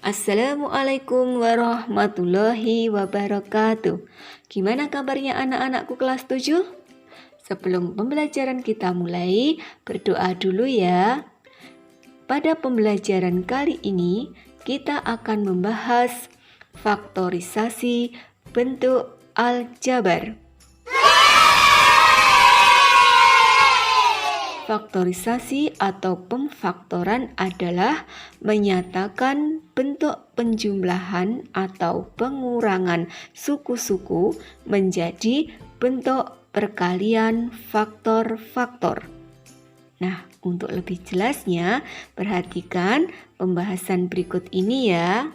Assalamualaikum warahmatullahi wabarakatuh. Gimana kabarnya anak-anakku kelas 7? Sebelum pembelajaran kita mulai, berdoa dulu ya. Pada pembelajaran kali ini, kita akan membahas faktorisasi bentuk aljabar. Faktorisasi atau pemfaktoran adalah menyatakan bentuk penjumlahan atau pengurangan suku-suku menjadi bentuk perkalian faktor-faktor. Nah, untuk lebih jelasnya, perhatikan pembahasan berikut ini ya.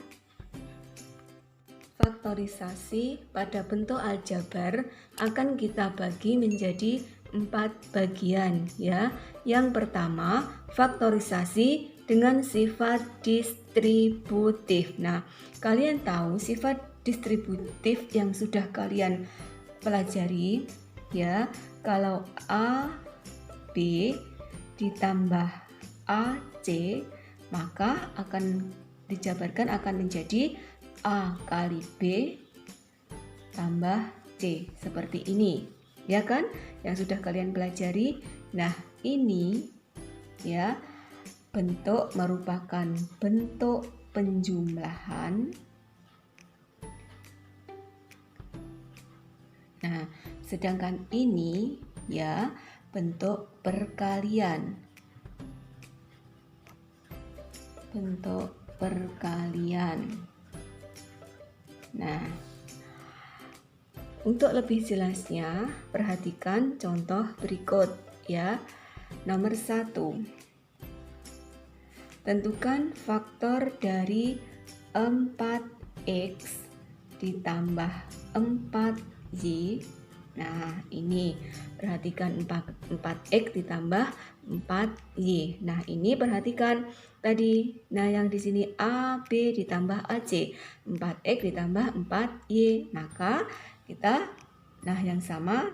Faktorisasi pada bentuk aljabar akan kita bagi menjadi 4 bagian ya. Yang pertama, faktorisasi dengan sifat distributif. Nah, kalian tahu sifat distributif yang sudah kalian pelajari ya. Kalau A B ditambah AC, maka akan dijabarkan akan menjadi A kali B tambah C, seperti ini, ya kan? Yang sudah kalian pelajari. Nah, ini ya merupakan bentuk penjumlahan. Nah, sedangkan ini ya bentuk perkalian. Bentuk perkalian. Nah, untuk lebih jelasnya, perhatikan contoh berikut ya. Nomor 1. Tentukan faktor dari 4x ditambah 4y. Nah, ini perhatikan 4x ditambah 4y. Nah, ini perhatikan tadi. Nah, yang di sini AB ditambah AC, 4x ditambah 4y. Maka kita yang sama,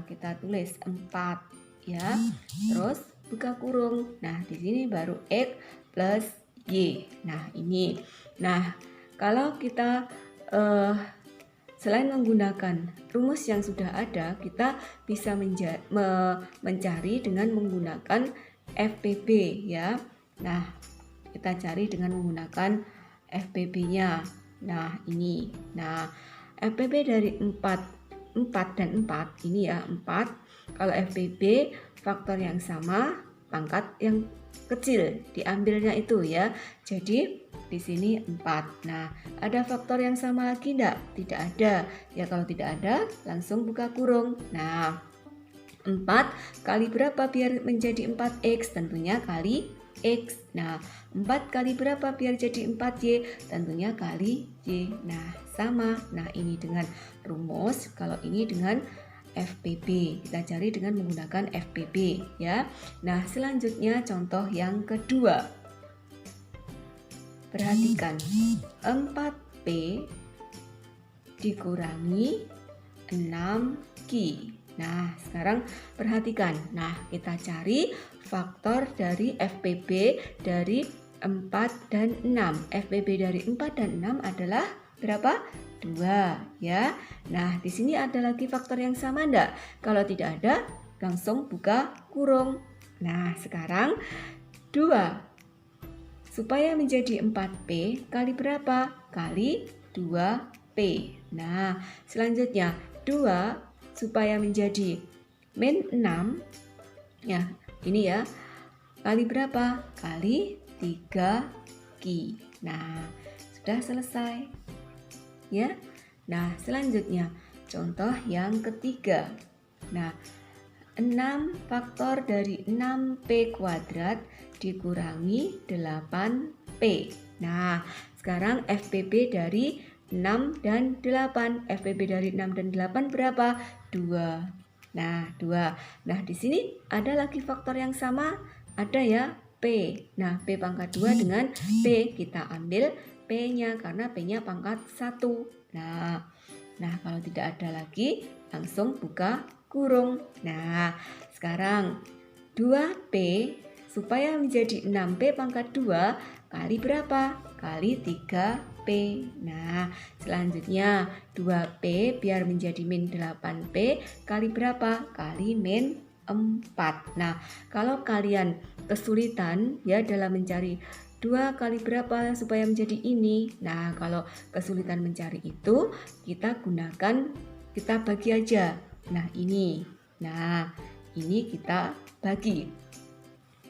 kita tulis 4 ya. Terus buka kurung. Nah, di sini baru x plus y. Nah, ini. Nah, kalau kita selain menggunakan rumus yang sudah ada, kita bisa mencari dengan menggunakan FPB ya. Nah, kita cari dengan menggunakan FPB-nya. Nah, ini. Nah, FPB dari 4 dan 4 ini ya, 4. Kalau FPB faktor yang sama, pangkat yang kecil diambilnya itu ya. Jadi di sini 4. Nah, ada faktor yang sama lagi enggak? Tidak ada. Ya, kalau tidak ada, langsung buka kurung. Nah, 4 kali berapa biar menjadi 4x? Tentunya kali x. Nah, 4 kali berapa biar jadi 4y? Tentunya kali y. Nah, sama. Nah, ini dengan rumus, kalau ini dengan FPB. Kita cari dengan menggunakan FPB ya. Nah, selanjutnya contoh yang kedua. Perhatikan, 4P dikurangi 6Q. Nah, sekarang perhatikan. Nah, kita cari faktor dari FPB dari 4 dan 6. FPB dari 4 dan 6 adalah berapa? 2 ya. Nah, di sini ada lagi faktor yang sama enggak? Kalau tidak ada, langsung buka kurung. Nah, sekarang 2 supaya menjadi 4P kali berapa? Kali 2P. Nah, selanjutnya 2 supaya menjadi min 6 ya, ini ya, kali berapa? Kali 3Q. Nah, sudah selesai ya. Nah, selanjutnya contoh yang ketiga. Nah, 6 faktor dari 6P kuadrat dikurangi 8P. Nah, sekarang FPB dari 6 dan 8. FPB dari 6 dan 8 berapa? 2. Nah, 2. Nah, di sini ada lagi faktor yang sama. Ada ya, P. Nah, P pangkat 2 dengan P. Kita ambil P-nya karena P-nya pangkat 1. Nah, kalau tidak ada lagi, langsung buka kurung. Nah, sekarang 2P supaya menjadi 6P pangkat 2 kali berapa? kali 3P. Nah, selanjutnya 2P biar menjadi min 8P kali berapa? Kali min 4. Nah, kalau kalian kesulitan ya dalam mencari 2 kali berapa supaya menjadi ini. Nah, kalau kesulitan mencari itu, kita bagi aja. Nah, ini. Nah, ini kita bagi.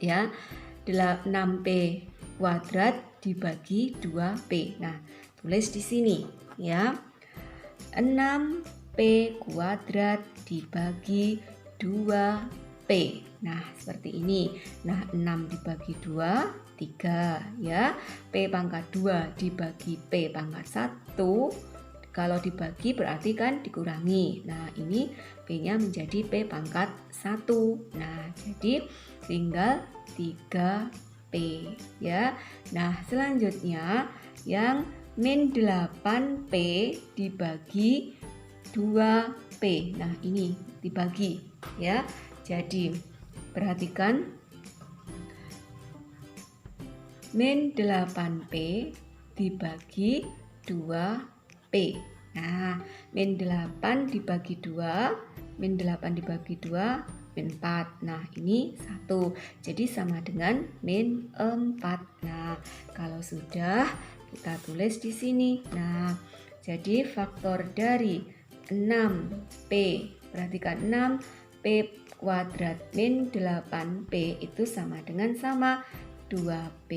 Ya. 6P kuadrat dibagi 2P. Nah, tulis di sini ya. 6P kuadrat dibagi 2P. Nah, seperti ini. Nah, 6 dibagi 2, 3 ya. P pangkat 2 dibagi P pangkat 1. Kalau dibagi berarti kan dikurangi. Nah, ini P-nya menjadi P pangkat 1. Nah, jadi tinggal 3P ya. Nah, selanjutnya yang min 8P dibagi 2P. Nah, ini dibagi ya. Jadi, perhatikan min 8P dibagi 2P. Nah, min 8 dibagi 2, min 8 dibagi 2, min 4. Nah, ini 1. Jadi sama dengan min 4. Nah, kalau sudah kita tulis di sini. Nah, jadi faktor dari 6P, perhatikan 6P kuadrat min 8P itu sama dengan 2P,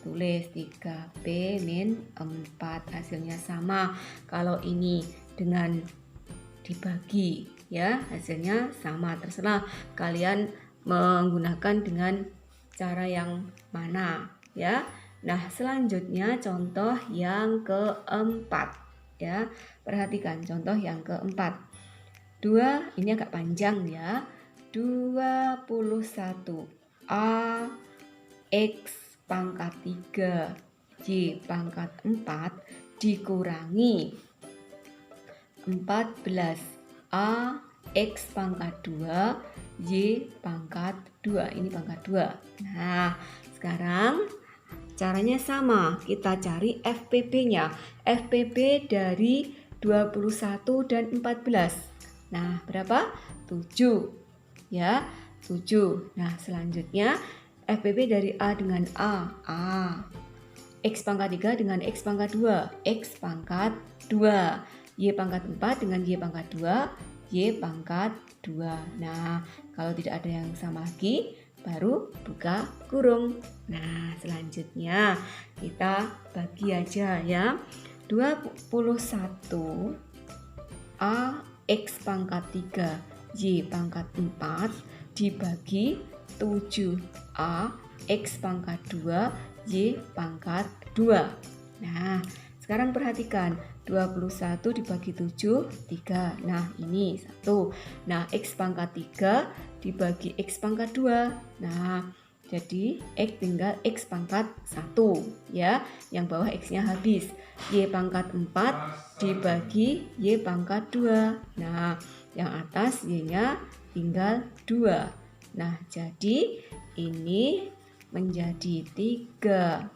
tulis 3P min 4, hasilnya sama. Kalau ini dengan dibagi ya, hasilnya sama. Terserah kalian menggunakan dengan cara yang mana ya. Nah, selanjutnya contoh yang keempat ya. Perhatikan contoh yang keempat. 2, ini agak panjang ya. 21A X pangkat 3 Y pangkat 4 dikurangi 14A X pangkat 2 Y pangkat 2. Ini pangkat 2. Nah, sekarang caranya sama. Kita cari FPB-nya. FPB dari 21 dan 14. Nah, berapa? 7. Ya, 7. Nah, selanjutnya FPB dari A dengan A. X pangkat 3 dengan X pangkat 2. X pangkat 2. Y pangkat 4 dengan Y pangkat 2. Y pangkat 2. Nah, kalau tidak ada yang sama lagi, baru buka kurung. Nah, selanjutnya kita bagi aja ya. 21 A X pangkat 3 Y pangkat 4 dibagi 7A X pangkat 2 Y pangkat 2. Nah, sekarang perhatikan 21 dibagi 7, 3. Nah, ini 1. Nah, X pangkat 3 dibagi X pangkat 2. Nah, jadi X tinggal X pangkat 1 ya. Yang bawah X-nya habis. Y pangkat 4 dibagi Y pangkat 2. Nah, yang atas Y-nya tinggal 2. Nah, jadi ini menjadi 3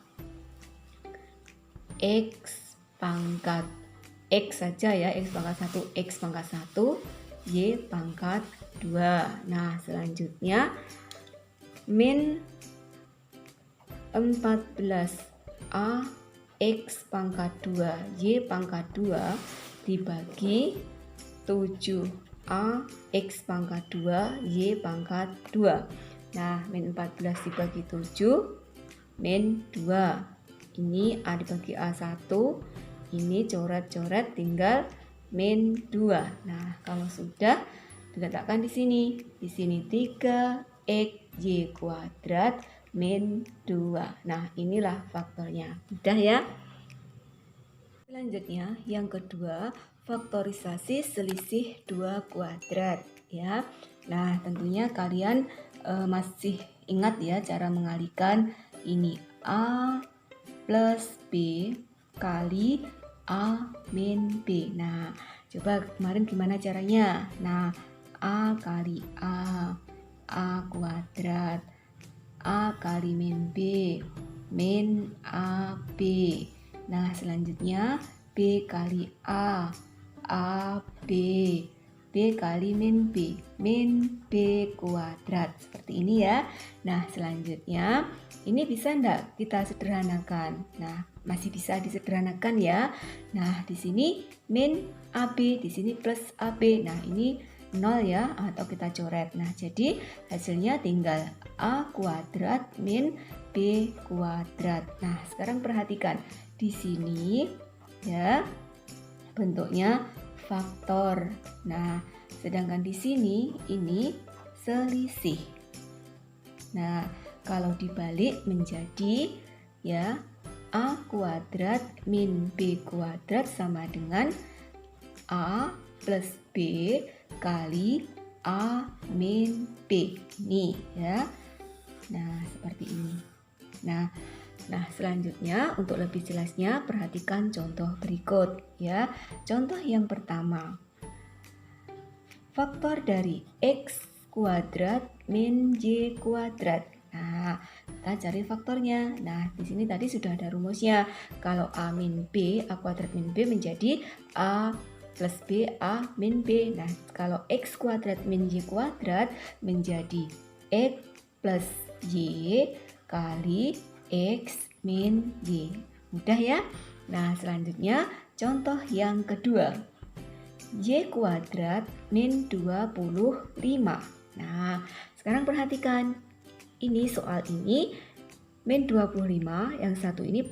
X pangkat X saja ya, X pangkat 1, X pangkat 1, Y pangkat 2. Nah, selanjutnya min 14A X pangkat 2 Y pangkat 2 dibagi 7A X pangkat 2 Y pangkat 2. Nah, min 14 dibagi 7, min 2. Ini A dibagi A1, ini coret-coret tinggal min 2. Nah, kalau sudah diletakkan di sini. Di sini 3XY kuadrat min 2. Nah, inilah faktornya. Mudah ya? Selanjutnya, yang kedua, faktorisasi selisih 2 kuadrat ya. Nah, tentunya kalian masih ingat ya cara mengalihkan ini A plus B kali A min B. Nah, coba kemarin gimana caranya? Nah, A kali A kuadrat, A kali min B, min AB. Nah, selanjutnya B kali A B. B kali min B kuadrat. Seperti ini ya. Nah, selanjutnya ini bisa enggak kita sederhanakan? Nah, masih bisa disederhanakan ya. Nah, di sini min AB, di sini plus AB. Nah, ini 0 ya, atau kita coret. Nah, jadi hasilnya tinggal A kuadrat min B kuadrat. Nah, sekarang perhatikan di sini ya, bentuknya faktor. Nah, sedangkan di sini ini selisih. Nah, kalau dibalik menjadi ya A kuadrat min B kuadrat sama dengan A plus B kali A min B. Ini ya. Nah, seperti ini. Nah, selanjutnya untuk lebih jelasnya perhatikan contoh berikut ya. Contoh yang pertama. Faktor dari X kuadrat min Y kuadrat. Nah, kita cari faktornya. Nah, di sini tadi sudah ada rumusnya. Kalau A min B, A kuadrat min B menjadi A plus B, A min B. Nah, kalau X kuadrat min Y kuadrat menjadi X plus Y kali X min Y. Mudah ya? Nah, selanjutnya contoh yang kedua. Y kuadrat min 25. Nah, sekarang perhatikan. Ini soal ini min 25, yang satu ini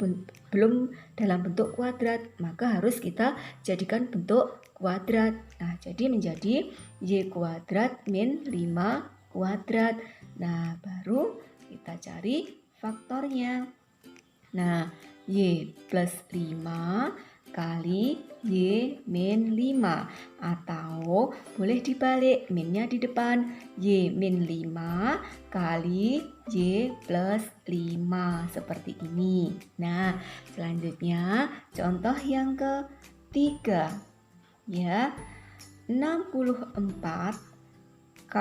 belum dalam bentuk kuadrat, maka harus kita jadikan bentuk kuadrat. Nah, jadi menjadi Y kuadrat min 5 kuadrat. Nah, baru kita cari faktornya. Nah, Y plus 5 kali Y min 5, atau boleh dibalik, minnya di depan, Y min 5 kali Y plus 5, seperti ini. Nah, selanjutnya contoh yang ketiga ya, 64 K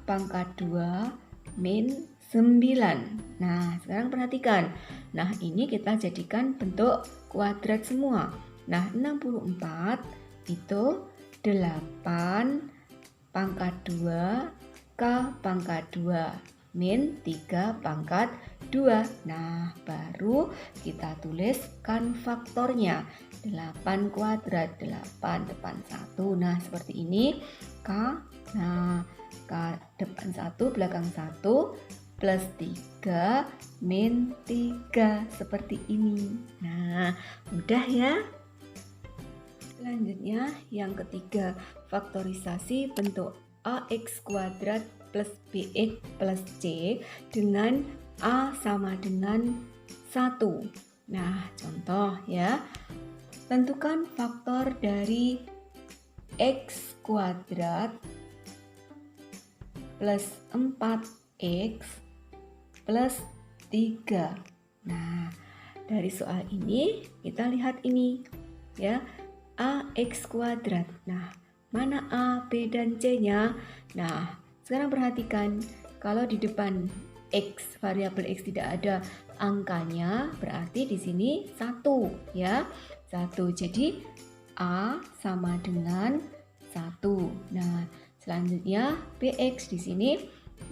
pangkat 2 min 9. Nah, sekarang perhatikan. Nah, ini kita jadikan bentuk kuadrat semua. Nah, 64 itu 8 pangkat 2 K pangkat 2 min 3 pangkat 2. Nah, baru kita tuliskan faktornya. 8 kuadrat, 8 depan 1. Nah, seperti ini. K, nah, K depan 1, belakang 1, plus 3 min 3, seperti ini. Nah, mudah ya. Selanjutnya yang ketiga, faktorisasi bentuk AX kuadrat plus BX plus C dengan A sama dengan 1. Nah, contoh ya. Tentukan faktor dari X kuadrat plus 4X plus 3. Nah, dari soal ini kita lihat ini ya, AX kuadrat. Nah, mana A, B, dan C-nya? Nah, sekarang perhatikan, kalau di depan X, variabel X tidak ada angkanya, berarti di sini 1 ya. 1. Jadi A sama dengan 1. Nah, selanjutnya BX di sini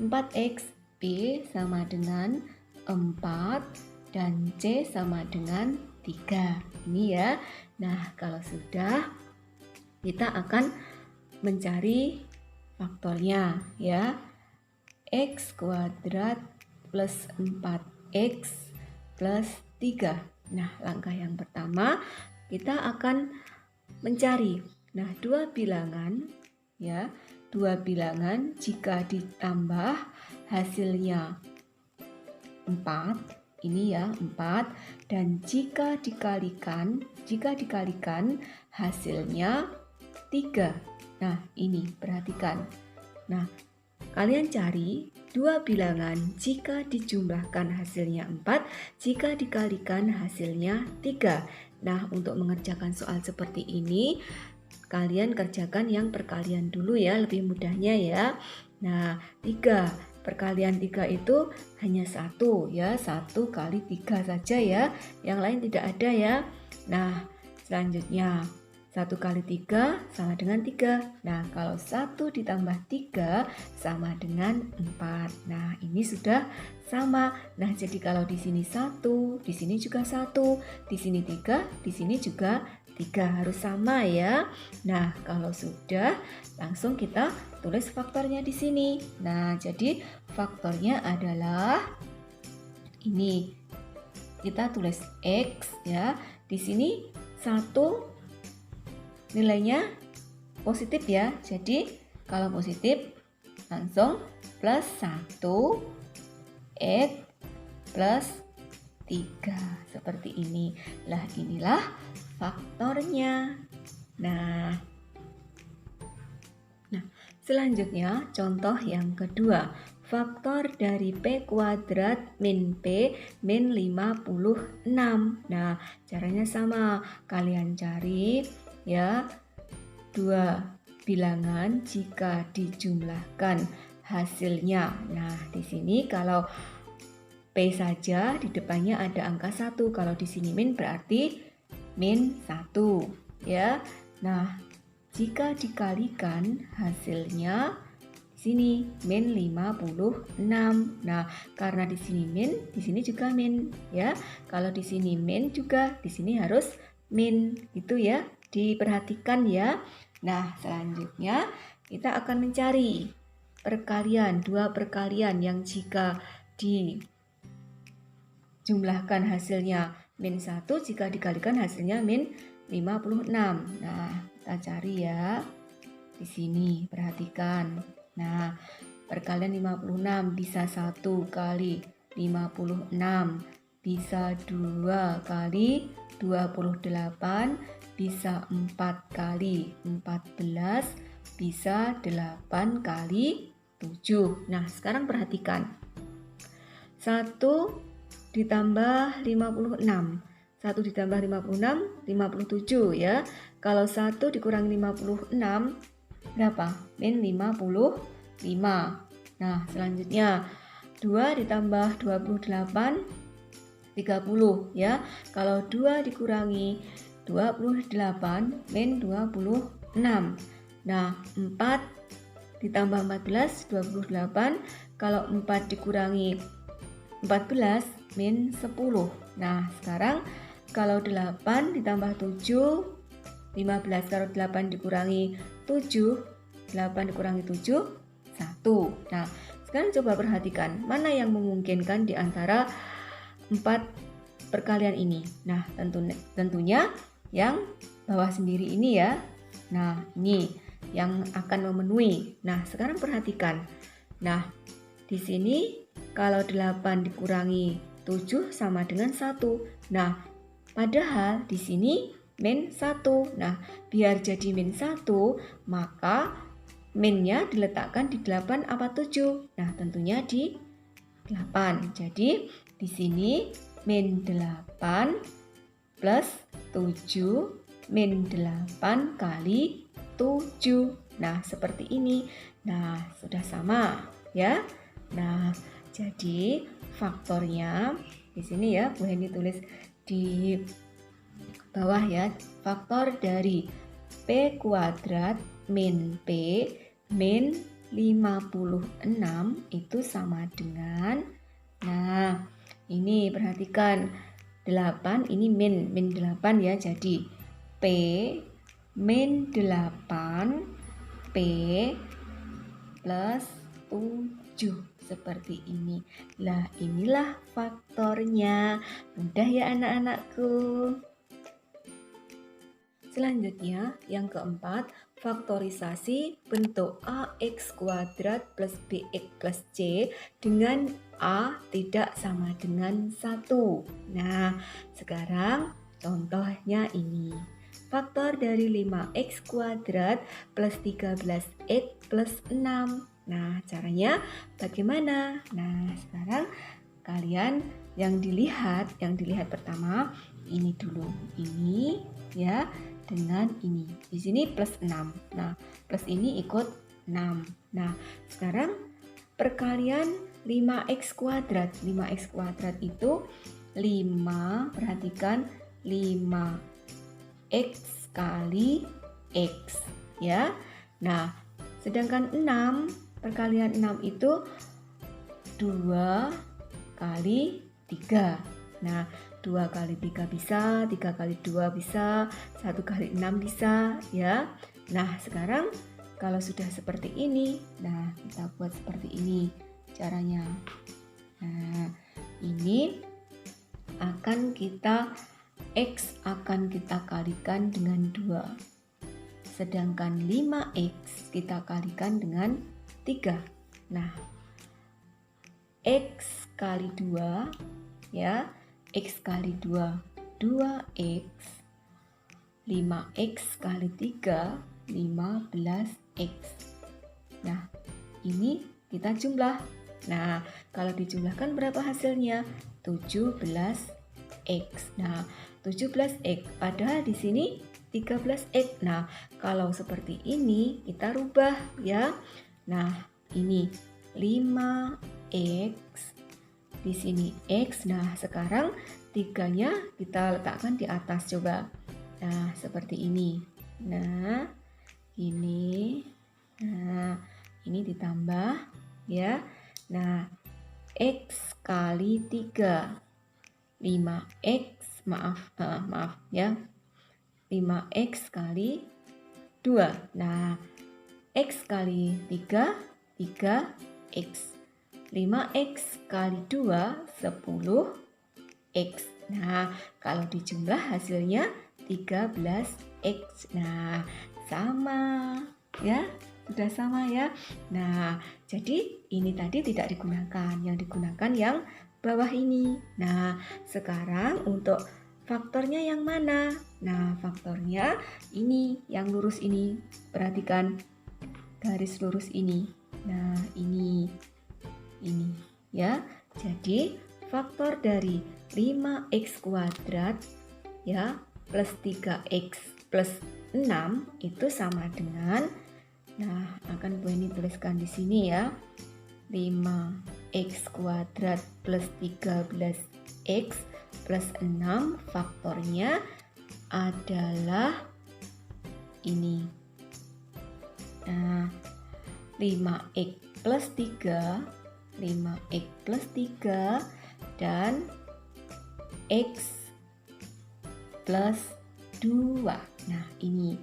4X, B sama dengan 4 dan C sama dengan 3. Ini ya. Nah, kalau sudah, kita akan mencari faktornya ya. X kuadrat plus 4X plus 3. Nah, langkah yang pertama kita akan mencari. Nah, dua bilangan ya. Dua bilangan jika ditambah hasilnya 4, ini ya 4, dan jika dikalikan hasilnya 3. Nah, ini perhatikan. Nah, kalian cari dua bilangan jika dijumlahkan hasilnya 4, jika dikalikan hasilnya 3. Nah, untuk mengerjakan soal seperti ini, kalian kerjakan yang perkalian dulu ya, lebih mudahnya ya. Nah, 3 perkalian 3 itu hanya 1 ya, 1 kali 3 saja ya, yang lain tidak ada ya. Nah, selanjutnya 1 kali 3 sama dengan 3. Nah, kalau 1 ditambah 3 sama dengan 4. Nah, ini sudah sama. Nah, jadi kalau di sini 1, di sini juga 1, di sini 3, di sini juga 3, harus sama ya. Nah, kalau sudah, langsung kita tulis faktornya di sini. Nah, jadi faktornya adalah ini. Kita tulis X ya. Di sini 1 nilainya positif ya. Jadi kalau positif langsung plus 1 X plus 3 seperti ini. Lah, inilah faktornya. Nah, selanjutnya contoh yang kedua. Faktor dari P kuadrat min P min 56. Nah, caranya sama. Kalian cari ya dua bilangan jika dijumlahkan hasilnya. Nah, di sini kalau P saja di depannya ada angka 1. Kalau di sini min berarti min 1 ya. Nah, jika dikalikan hasilnya di sini min 56. Nah, karena di sini min, di sini juga min ya. Kalau di sini min juga di sini harus min gitu ya. Diperhatikan ya. Nah, selanjutnya kita akan mencari perkalian, dua perkalian yang jika dijumlahkan hasilnya min 1, jika dikalikan hasilnya min 56. Nah, kita cari ya. Di sini perhatikan. Nah, perkalian 56 bisa 1 kali 56, bisa 2 kali 28, bisa 4 kali 14, bisa 8 kali 7. Nah, sekarang perhatikan. 1 ditambah 56. 1 ditambah 56, 57 ya. Kalau 1 dikurangi 56, berapa? Min 55. Nah, selanjutnya 2 ditambah 28, 30 ya. Kalau 2 dikurangi 28, min 26. Nah, 4 ditambah 14, 28. Kalau 4 dikurangi 14, min 10. Nah, sekarang kalau 8 ditambah 7, 15. Kalau 8 dikurangi 7, 8 dikurangi 7, 1. Nah, sekarang coba perhatikan mana yang memungkinkan di antara 4 perkalian ini. Nah, tentunya yang bawah sendiri ini ya. Nah, ini yang akan memenuhi. Nah, sekarang perhatikan. Nah, di sini kalau 8 dikurangi 7 sama dengan 1. Nah, padahal di sini min 1. Nah, biar jadi min 1, maka minnya diletakkan di 8 apa 7? Nah, tentunya di 8. Jadi, di sini min 8 plus 7, min 8 kali 7. Nah, seperti ini. Nah, sudah sama ya. Nah, jadi faktornya di sini ya, Bu Hendy tulis di bawah ya. Faktor dari P kuadrat min P min 56 itu sama dengan, nah ini perhatikan 8 ini min 8 ya, jadi P min 8 P plus 7 seperti ini. Lah, inilah faktornya. Mudah ya anak-anakku. Selanjutnya, yang keempat, faktorisasi bentuk AX kuadrat plus BX plus C dengan A tidak sama dengan 1. Nah, sekarang contohnya ini. Faktor dari 5X kuadrat plus 13X plus 6. Nah, caranya bagaimana? Nah, sekarang kalian yang dilihat pertama ini dulu. Ini ya dengan ini. Di sini plus 6. Nah, plus ini ikut 6. Nah, sekarang perkalian 5x kuadrat. 5x kuadrat itu 5, perhatikan 5x kali x ya. Nah, sedangkan 6, perkalian 6 itu 2 kali 3. Nah, 2 kali 3 bisa, 3 kali 2 bisa, 1 kali 6 bisa ya. Nah, sekarang kalau sudah seperti ini, nah kita buat seperti ini caranya. Nah, ini X akan kita kalikan dengan 2. Sedangkan 5x kita kalikan dengan 3. Nah, X kali 2 ya, X kali 2, 2x, 5x kali 3, 15x. Nah, ini kita jumlah. Nah, kalau dijumlahkan berapa hasilnya? 17x. Nah, 17x, padahal di sini 13x. Nah, kalau seperti ini kita rubah ya. Nah, ini 5x, di sini x. Nah, sekarang 3-nya kita letakkan di atas coba. Nah, seperti ini. Nah, ini. Nah, ini ditambah ya. Nah, x kali 3. 5x, maaf ya. 5x kali 2. Nah, x kali 3, 3x. 5x kali 2, 10x. Nah, kalau dijumlah hasilnya 13x. Nah, sama ya, sudah sama ya. Nah, jadi ini tadi tidak digunakan, yang digunakan yang bawah ini. Nah, sekarang untuk faktornya yang mana? Nah, faktornya ini, yang lurus ini. Perhatikan garis lurus ini. Nah, ini ya. Jadi faktor dari 5x kuadrat ya plus 3x plus 6 itu sama dengan, nah akan Bu Eni tuliskan di sini ya, 5x kuadrat plus 13x plus 6 faktornya adalah ini. Nah, 5x plus 3, 5x plus 3 dan x plus 2. Nah, ini.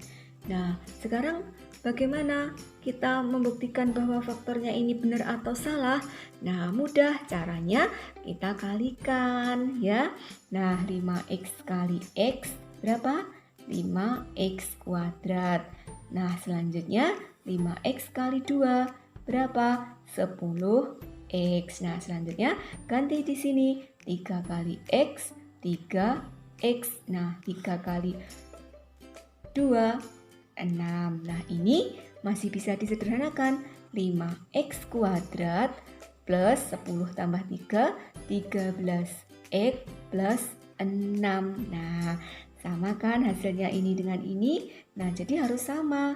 Nah, sekarang bagaimana kita membuktikan bahwa faktornya ini benar atau salah? Nah, mudah, caranya kita kalikan ya. Nah, 5x kali x berapa? 5x kuadrat. Nah, selanjutnya 5x kali 2 berapa? 10x. Nah, selanjutnya ganti di sini 3 kali x, 3x. Nah, 3 kali 2, 6. Nah, ini masih bisa disederhanakan. 5x kuadrat plus 10 tambah 3, 13x plus 6. Nah, sama kan hasilnya ini dengan ini? Nah, jadi harus sama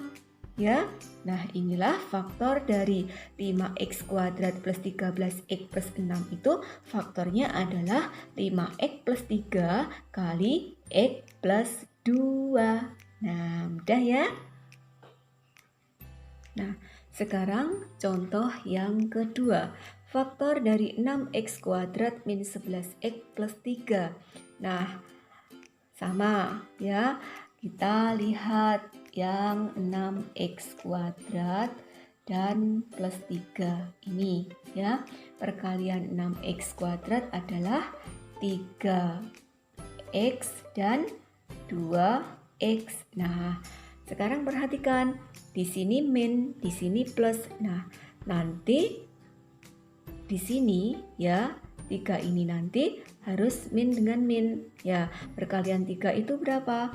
ya. Nah, inilah faktor dari 5x kuadrat plus 13x plus 6 itu faktornya adalah 5x plus 3 kali x plus 2. Nah, mudah ya. Nah, sekarang contoh yang kedua. Faktor dari 6x kuadrat min 11x plus 3. Nah, sama ya. Kita lihat yang 6x kuadrat dan plus 3 ini ya. Perkalian 6x kuadrat adalah 3x dan 2x. Nah, sekarang perhatikan, di sini min, di sini plus. Nah, nanti di sini ya, 3 ini nanti harus min dengan min ya. Perkalian 3 itu berapa?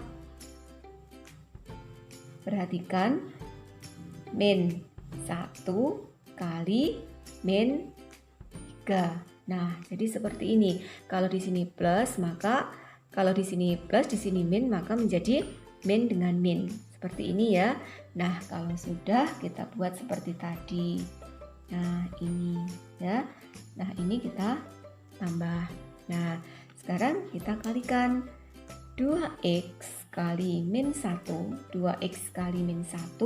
Perhatikan, min 1 kali min 3. Nah, jadi seperti ini. Kalau di sini plus, maka kalau di sini plus, di sini min, maka menjadi min dengan min. Seperti ini ya. Nah, kalau sudah kita buat seperti tadi. Nah, ini ya. Nah, ini kita tambah. Nah, sekarang kita kalikan 2x kali min 1. 2x kali min 1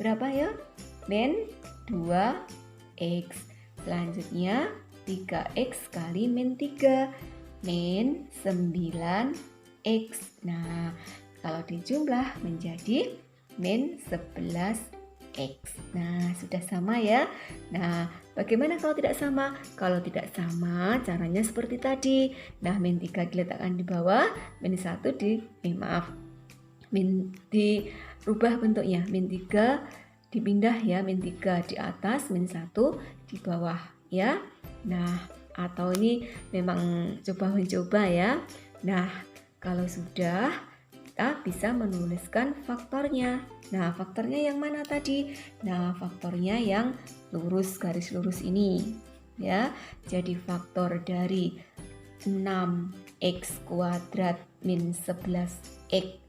berapa ya? Min 2x. Selanjutnya 3x kali min 3 min 9x. Nah, kalau dijumlah menjadi min 11x. Nah, sudah sama ya. Nah, bagaimana kalau tidak sama? Kalau tidak sama, caranya seperti tadi. Nah, min 3 diletakkan di bawah, min 1 dirubah bentuknya. Min 3 dipindah ya, min 3 di atas, min 1 di bawah ya. Nah, atau ini memang coba-mencoba ya. Nah, kalau sudah, kita bisa menuliskan faktornya. Nah, faktornya yang mana tadi? Nah, faktornya yang lurus, garis lurus ini ya. Jadi faktor dari 6x kuadrat min 11x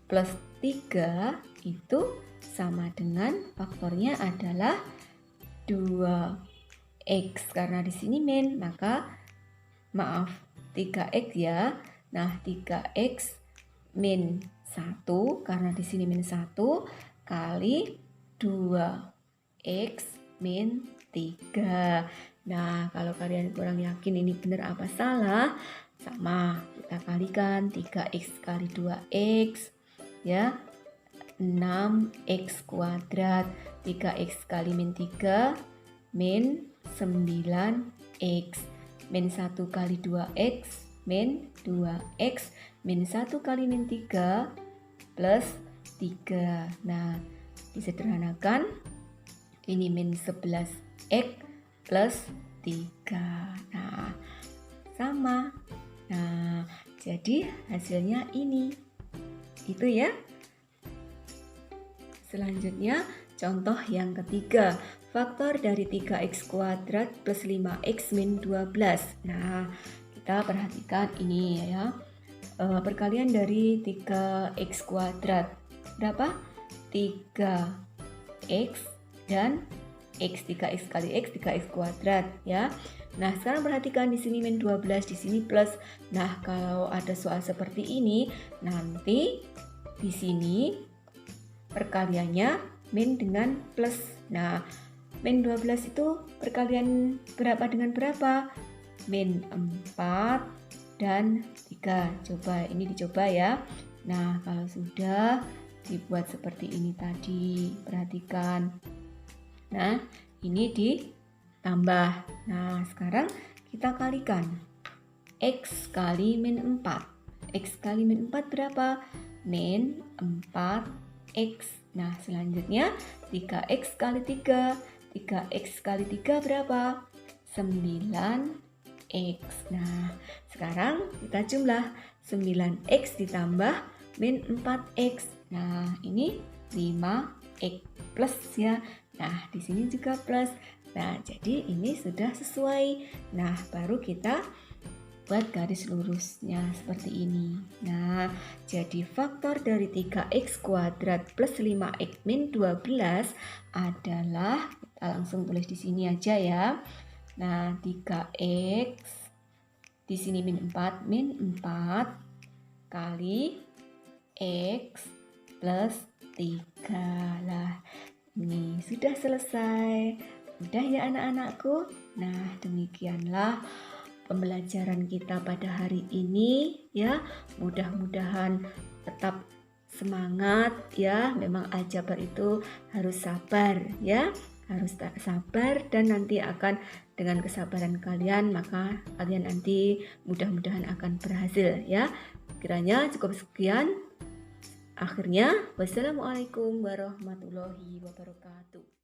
plus 3 itu sama dengan faktornya adalah 2x. Karena di sini min, maka 3x ya. Nah, 3x min 1, karena di sini min 1 kali 2x min 3. Nah, kalau kalian kurang yakin ini benar apa salah, sama kita kalikan 3x kali 2x ya, 6x kuadrat. 3x kali min 3 min 9x. Min 1 kali 2x min 2x, min 1 kali min 3 plus 3. Nah, disederhanakan ini min 11x plus 3. Nah, sama. Nah, jadi hasilnya ini. Itu ya. Selanjutnya contoh yang ketiga. Faktor dari 3x kuadrat plus 5x min 12. Nah, kita perhatikan ini ya. Perkalian dari 3x kuadrat berapa? 3x dan x. 3x kali x, 3x kuadrat ya. Nah, sekarang perhatikan di sini min 12, di sini plus. Nah, kalau ada soal seperti ini, nanti di sini perkaliannya min dengan plus. Nah, min 12 itu perkalian berapa dengan berapa? Min 4 dan 3. Coba, ini dicoba ya. Nah, kalau sudah dibuat seperti ini tadi, perhatikan. Nah, ini ditambah. Nah, sekarang kita kalikan. X kali min 4. X kali min 4 berapa? Min 4x. Nah, selanjutnya 3x kali 3. 3x kali 3 berapa? 9x. Nah, sekarang kita jumlah 9x ditambah min 4x. Nah, ini 5x plus ya. Nah, di sini juga plus. Nah, jadi ini sudah sesuai. Nah, baru kita buat garis lurusnya seperti ini. Nah, jadi faktor dari 3x kuadrat plus 5x min 12 adalah, kita langsung tulis di sini aja ya. Nah, 3x di sini min 4 kali x plus 3. Lah, ini sudah selesai. Udah ya anak-anakku? Nah, demikianlah pembelajaran kita pada hari ini ya. Mudah-mudahan tetap semangat ya. Memang aljabar itu harus sabar ya. Harus sabar, dan nanti akan dengan kesabaran kalian maka kalian nanti mudah-mudahan akan berhasil ya. Kiranya cukup sekian. Akhirnya, wassalamualaikum warahmatullahi wabarakatuh.